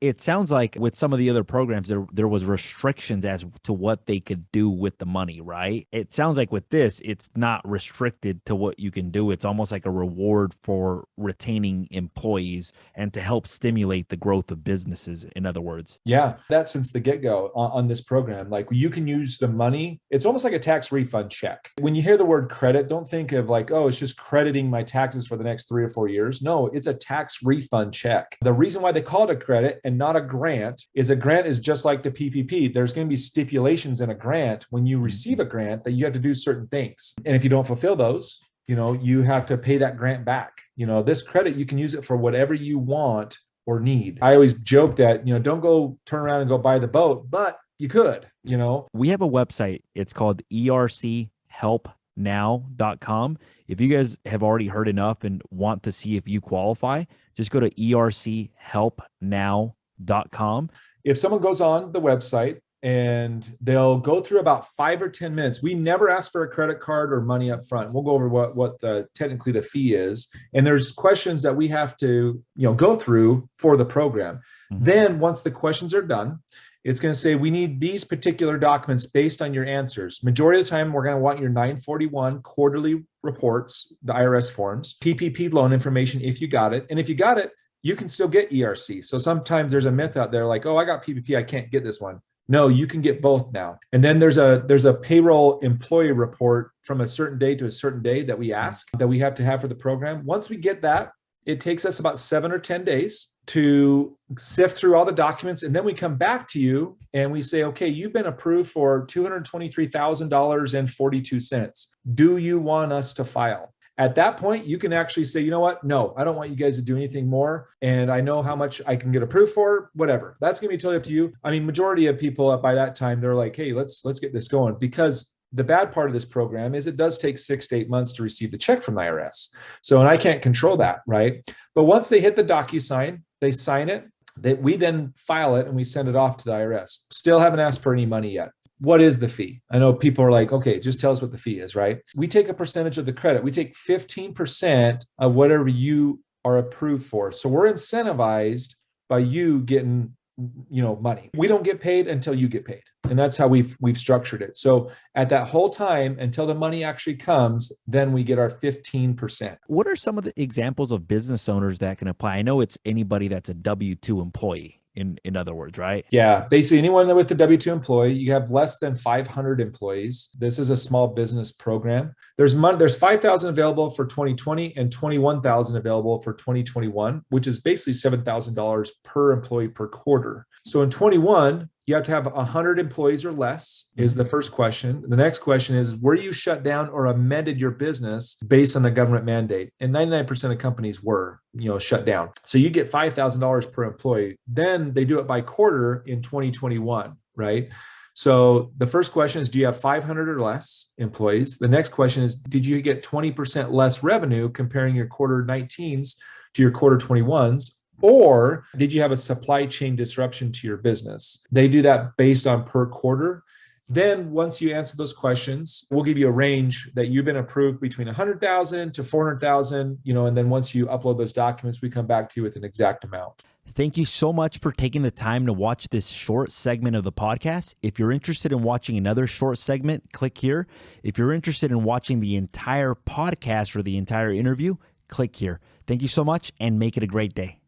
It sounds like with some of the other programs, there was restrictions as to what they could do with the money, right? It sounds like with this, it's not restricted to what you can do. It's almost like a reward for retaining employees and to help stimulate the growth of businesses, in other words. Yeah, that since the get-go on this program, like you can use the money. It's almost like a tax refund check. When you hear the word credit, don't think of like, oh, it's just crediting my taxes for the next 3 or 4 years. No, it's a tax refund check. The reason why they call it a credit and not a grant is a grant is just like the PPP. There's going to be stipulations in a grant when you receive a grant that you have to do certain things. And if you don't fulfill those, you have to pay that grant back. This credit, you can use it for whatever you want or need. I always joke that, don't go turn around and go buy the boat, but you could. We have a website. It's called erchelpnow.com. If you guys have already heard enough and want to see if you qualify, just go to erchelpnow.com. If someone goes on the website and they'll go through about 5 or 10 minutes, we never ask for a credit card or money up front. We'll go over what technically the fee is. And there's questions that we have to, go through for the program. Mm-hmm. Then once the questions are done, it's going to say, we need these particular documents based on your answers. Majority of the time, we're going to want your 941 quarterly reports, the IRS forms, PPP loan information if you got it. And if you got it, you can still get ERC. So sometimes there's a myth out there like, oh, I got PPP, I can't get this one. No, you can get both now. And then there's a payroll employee report from a certain day to a certain day that we ask that we have to have for the program. Once we get that, it takes us about 7 or 10 days to sift through all the documents. And then we come back to you and we say, okay, you've been approved for $223,000.42. Do you want us to file? At that point, you can actually say, you know what? No, I don't want you guys to do anything more. And I know how much I can get approved for, whatever. That's going to be totally up to you. I mean, majority of people by that time, they're like, hey, let's get this going. Because the bad part of this program is it does take 6 to 8 months to receive the check from the IRS. So, and I can't control that, right? But once they hit the DocuSign, they sign it, we then file it and we send it off to the IRS. Still haven't asked for any money yet. What is the fee? I know people are like, okay, just tell us what the fee is, right? We take a percentage of the credit. We take 15% of whatever you are approved for. So we're incentivized by you getting, money. We don't get paid until you get paid. And that's how we've structured it. So at that whole time, until the money actually comes, then we get our 15%. What are some of the examples of business owners that can apply? I know it's anybody that's a W-2 employee. In other words, right? Yeah. Basically, anyone with the W-2 employee, you have less than 500 employees. This is a small business program. There's 5,000 available for 2020 and 21,000 available for 2021, which is basically $7,000 per employee per quarter. So in 21, you have to have 100 employees or less is the first question. The next question is, were you shut down or amended your business based on the government mandate? And 99% of companies were, shut down. So you get $5,000 per employee. Then they do it by quarter in 2021, right? So the first question is, do you have 500 or less employees? The next question is, did you get 20% less revenue comparing your quarter 19s to your quarter 21s? Or did you have a supply chain disruption to your business? They do that based on per quarter. Then once you answer those questions, we'll give you a range that you've been approved between 100,000 to 400,000, and then once you upload those documents, we come back to you with an exact amount. Thank you so much for taking the time to watch this short segment of the podcast. If you're interested in watching another short segment, click here. If you're interested in watching the entire podcast or the entire interview, click here. Thank you so much and make it a great day.